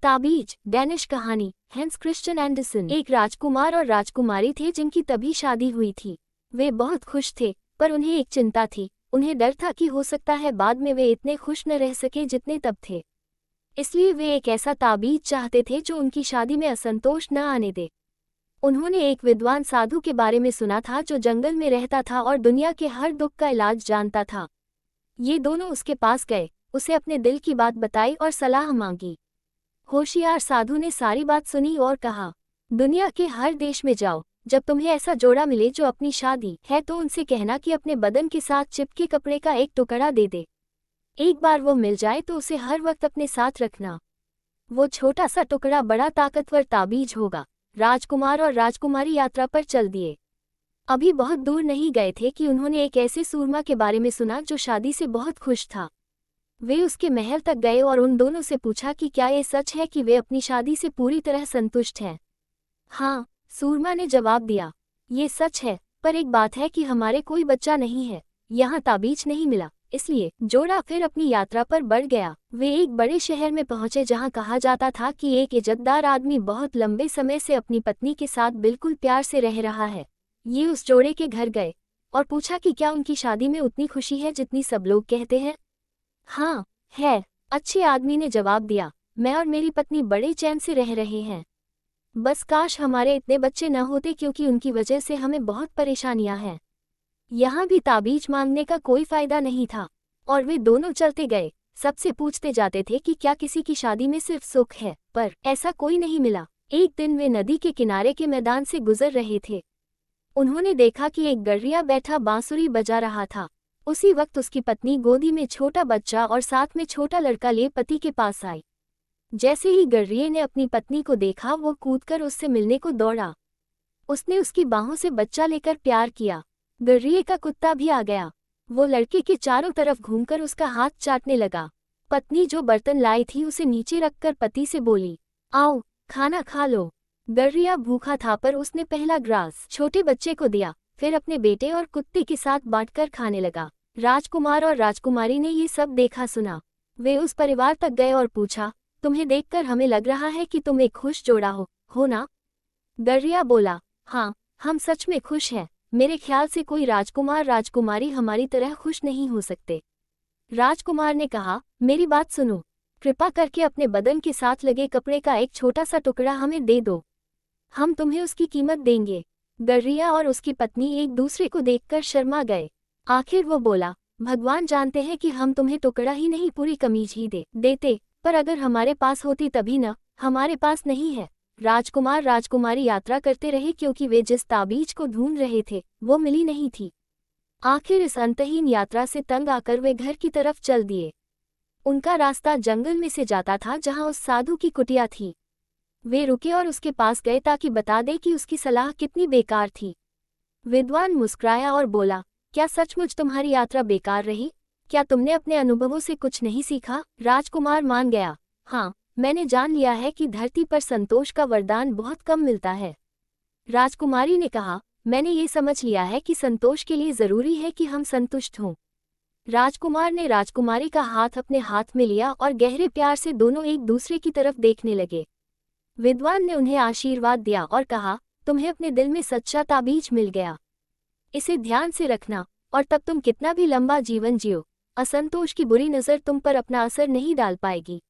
ताबीज डैनिश कहानी Hans Christian Anderson. एक राजकुमार और राजकुमारी थे जिनकी तभी शादी हुई थी। वे बहुत खुश थे, पर उन्हें एक चिंता थी। उन्हें डर था कि हो सकता है बाद में वे इतने खुश न रह सके जितने तब थे। इसलिए वे एक ऐसा ताबीज चाहते थे जो उनकी शादी में असंतोष न आने दे। उन्होंने एक विद्वान साधु के बारे में सुना था जो जंगल में रहता था और दुनिया के हर दुख का इलाज जानता था। ये दोनों उसके पास गए, उसे अपने दिल की बात बताई और सलाह मांगी। होशियार साधु ने सारी बात सुनी और कहा, दुनिया के हर देश में जाओ, जब तुम्हें ऐसा जोड़ा मिले जो अपनी शादी है तो उनसे कहना कि अपने बदन के साथ चिपके कपड़े का एक टुकड़ा दे दे। एक बार वो मिल जाए तो उसे हर वक्त अपने साथ रखना। वो छोटा सा टुकड़ा बड़ा ताकतवर ताबीज होगा। राजकुमार और राजकुमारी यात्रा पर चल दिए। अभी बहुत दूर नहीं गए थे कि उन्होंने एक ऐसे सूरमा के बारे में सुना जो शादी से बहुत खुश था। वे उसके महल तक गए और उन दोनों से पूछा कि क्या ये सच है कि वे अपनी शादी से पूरी तरह संतुष्ट हैं। हाँ, सूरमा ने जवाब दिया, ये सच है, पर एक बात है कि हमारे कोई बच्चा नहीं है। यहाँ ताबीज नहीं मिला, इसलिए जोड़ा फिर अपनी यात्रा पर बढ़ गया। वे एक बड़े शहर में पहुंचे जहाँ कहा जाता था कि एक इज्जतदार आदमी बहुत लंबे समय से अपनी पत्नी के साथ बिल्कुल प्यार से रह रहा है। ये उस जोड़े के घर गए और पूछा कि क्या उनकी शादी में उतनी खुशी है जितनी सब लोग कहते हैं। हाँ, है, अच्छे आदमी ने जवाब दिया, मैं और मेरी पत्नी बड़े चैन से रह रहे हैं। बस काश हमारे इतने बच्चे न होते क्योंकि उनकी वजह से हमें बहुत परेशानियां हैं। यहाँ भी ताबीज मांगने का कोई फायदा नहीं था और वे दोनों चलते गए। सबसे पूछते जाते थे कि क्या किसी की शादी में सिर्फ सुख है, पर ऐसा कोई नहीं मिला। एक दिन वे नदी के किनारे के मैदान से गुजर रहे थे। उन्होंने देखा कि एक गर्रिया बैठा बांसुरी बजा रहा था। उसी वक्त उसकी पत्नी गोदी में छोटा बच्चा और साथ में छोटा लड़का लिए पति के पास आई। जैसे ही गर्रिये ने अपनी पत्नी को देखा वो कूदकर उससे मिलने को दौड़ा। उसने उसकी बाहों से बच्चा लेकर प्यार किया। गर्रिये का कुत्ता भी आ गया। वो लड़के के चारों तरफ घूमकर उसका हाथ चाटने लगा। पत्नी जो बर्तन लाई थी उसे नीचे रखकर पति से बोली, आओ खाना खा लो। गर्रिया भूखा था पर उसने पहला ग्रास छोटे बच्चे को दिया, फिर अपने बेटे और कुत्ते के साथ बांटकर खाने लगा। राजकुमार और राजकुमारी ने ये सब देखा सुना। वे उस परिवार तक गए और पूछा, तुम्हें देखकर हमें लग रहा है कि तुम एक खुश जोड़ा हो ना? गर्रिया बोला, हाँ, हम सच में खुश हैं। मेरे ख्याल से कोई राजकुमार राजकुमारी हमारी तरह खुश नहीं हो सकते। राजकुमार ने कहा, मेरी बात सुनो, कृपा करके अपने बदन के साथ लगे कपड़े का एक छोटा सा टुकड़ा हमें दे दो, हम तुम्हें उसकी कीमत देंगे। गर्रिया और उसकी पत्नी एक दूसरे को देखकर शर्मा गए। आखिर वो बोला, भगवान जानते हैं कि हम तुम्हें टुकड़ा ही नहीं पूरी कमीज ही देते, पर अगर हमारे पास होती तभी न, हमारे पास नहीं है। राजकुमार राजकुमारी यात्रा करते रहे क्योंकि वे जिस ताबीज को ढूंढ रहे थे वो मिली नहीं थी। आखिर इस अंतहीन यात्रा से तंग आकर वे घर की तरफ चल दिए। उनका रास्ता जंगल में से जाता था जहां उस साधु की कुटिया थी। वे रुके और उसके पास गए ताकि बता दे कि उसकी सलाह कितनी बेकार थी। विद्वान मुस्कुराया और बोला, क्या सचमुच तुम्हारी यात्रा बेकार रही? क्या तुमने अपने अनुभवों से कुछ नहीं सीखा? राजकुमार मान गया, हाँ, मैंने जान लिया है कि धरती पर संतोष का वरदान बहुत कम मिलता है। राजकुमारी ने कहा, मैंने ये समझ लिया है कि संतोष के लिए जरूरी है कि हम संतुष्ट हों। राजकुमार ने राजकुमारी का हाथ अपने हाथ में लिया और गहरे प्यार से दोनों एक दूसरे की तरफ देखने लगे। विद्वान ने उन्हें आशीर्वाद दिया और कहा, तुम्हें अपने दिल में सच्चा ताबीज मिल गया। इसे ध्यान से रखना और तब तुम कितना भी लंबा जीवन जियो, असंतोष की बुरी नज़र तुम पर अपना असर नहीं डाल पाएगी।